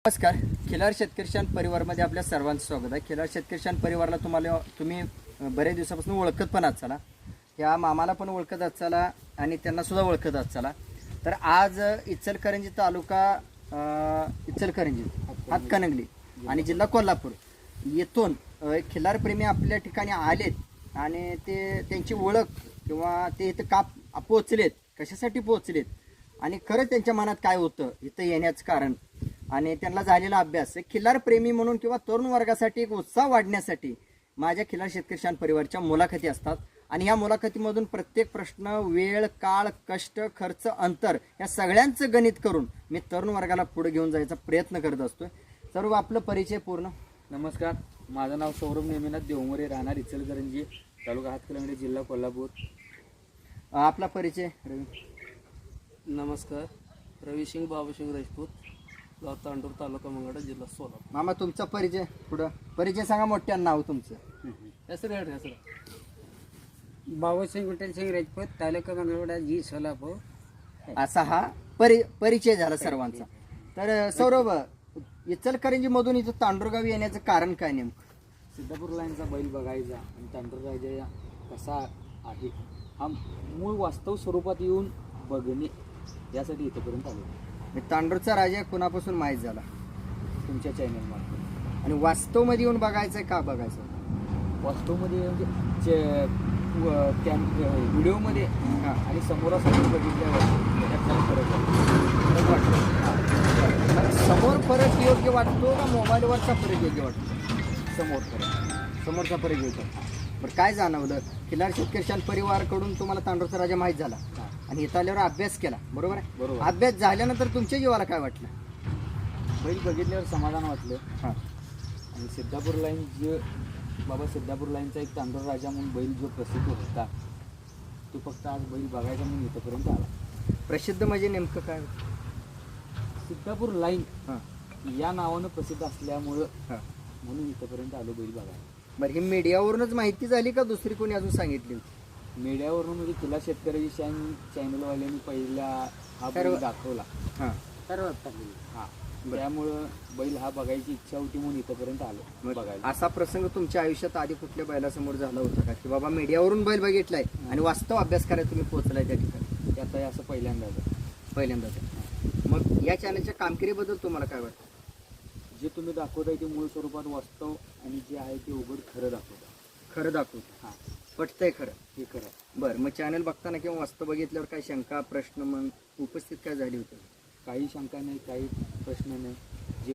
नमस्कार. खिलार शेतकरी परिवारमध्ये आपल्या सर्वांचं स्वागत आहे. खिलार शेतकरी परिवारला तुम्ही बरेच दिवसापासून ओळखत पण आहात चला, या मामाला पण ओळखत आहात चला आणि त्यांना सुद्धा ओळखत आहात चला. तर आज इचलकरंजी तालुका इचलकरंजी हातकणंगले आणि जिल्हा कोल्हापूर येथून खिलारप्रेमी आपल्या ठिकाणी आलेत आणि त्यांची ओळख किंवा ते इथं का पोचलेत, कशासाठी पोचलेत आणि खरंच त्यांच्या मनात काय होतं इथं येण्याचं कारण आणि त्यांना झालेला अभ्यास खिल्लार प्रेमी म्हणून किंवा तरुण वर्गासाठी एक उत्साह वाढण्यासाठी माझ्या खिल्लार शेतकरी परिवारच्या मुलाखती असतात. आणि या मुलाखतीमधून प्रत्येक प्रश्न, वेळ, काळ, कष्ट, खर्च, अंतर या सगळ्यांचं गणित करून मी तरुण वर्गाला पुढे घेऊन जायचा प्रयत्न करत असतोय. सर्व आपलं परिचय पूर्ण. नमस्कार, माझं नाव सौरभ नेमिनाथ देवमरे, राहणार इचलकरंजी, तालुका हातकणंगले, जिल्हा कोल्हापूर. आपला परिचय रवी. नमस्कार, रविसिंग बाबूसिंग राजपूत, गाव तांडूर, तालुका मंगळा, जिल्हा सोलापूर. मामा तुमचा परिचय पुढं परिचय सांगा, मोठ्या नाव तुमचं. ಹೆಸರು बाबासिंग विठ्ठल सिंग राजपूत, तालुका मंगळवेढा, जी सोलापूर. असा हा परिचय झाला सर्वांचा. तर सौरभ, इचलकरंजी मधून इथं तांडूरगाव येण्याचं कारण काय नेमकं? सिद्धापूर लाईनचा बैल बघायचा आणि तांडूर राजा कसा आहे हा मूळ वास्तव स्वरूपात येऊन बघणे यासाठी इथंपर्यंत आलो. मी तांडूरचा राजा कुणापासून माहीत झाला? तुमच्या चॅनलमार्फत. आणि वास्तवमध्ये येऊन बघायचं का बघायचं? वास्तवमध्ये म्हणजे त्या व्हिडिओमध्ये आणि समोरासमोर बघितल्यावर त्याच्यात काय फरक आहे? फरक वाटतं. मग समोर फरक योग्य वाटतो का मोबाईलवरचा फरक योग्य वाटतो? समोर फरक. समोरचा फरक योग्य. बरं, काय जाणवलं? खिलार शेतकरी परिवारकडून तुम्हाला तांडूरचा राजा माहीत झाला आणि इथं आल्यावर अभ्यास केला, बरोबर आहे? बरोबर. अभ्यास झाल्यानंतर तुमच्या जीवाला काय वाटलं? बैल बघितल्यावर समाधान वाटलं. हां. आणि सिद्धापूर लाईन जे बाबा सिद्धापूर लाईनचा एक तांडूर राजा म्हणून बैल जो प्रसिद्ध होता तो फक्त आज बैल बघायचा म्हणून इथंपर्यंत आला. प्रसिद्ध म्हणजे नेमकं काय? सिद्धापूर लाईन हां या नावानं प्रसिद्ध असल्यामुळं हां. म्हणून इथंपर्यंत आलो बैल बघायला. बरं, ही मीडियावरूनच माहिती झाली का दुसरी कोणी अजून सांगितली? मीडियावरून म्हणजे तुला शेतकरी चॅनलवाल्यांनी पहिला हा बैल दाखवला. हां. सर्वात पहिली. हा, त्यामुळं बैल हा बघायची इच्छा होती म्हणून इथंपर्यंत आलो बघायला. असा प्रसंग तुमच्या आयुष्यात आधी कुठल्या बैलासमोर झाला होता का, की बाबा मीडियावरून बैल बघितलाय आणि वास्तव अभ्यास करायला तुम्ही पोहोचलाय त्या ठिकाणी? त्यात हे असं पहिल्यांदाच. मग या चॅनलच्या कामगिरीबद्दल तुम्हाला काय वाटतं? जे तुम्ही दाखवताय ते मूळ स्वरूपात वास्तव आणि जे आहे ते उघड खरं दाखवतं. खरं दाखवतो. हां, पटतंय खरं. हे खरं आहे. बरं, मग चॅनल बघताना किंवा वास्तव बघितल्यावर काय शंका, प्रश्न मग उपस्थित काय झाली होती? काही शंका नाही, काही प्रश्न नाही.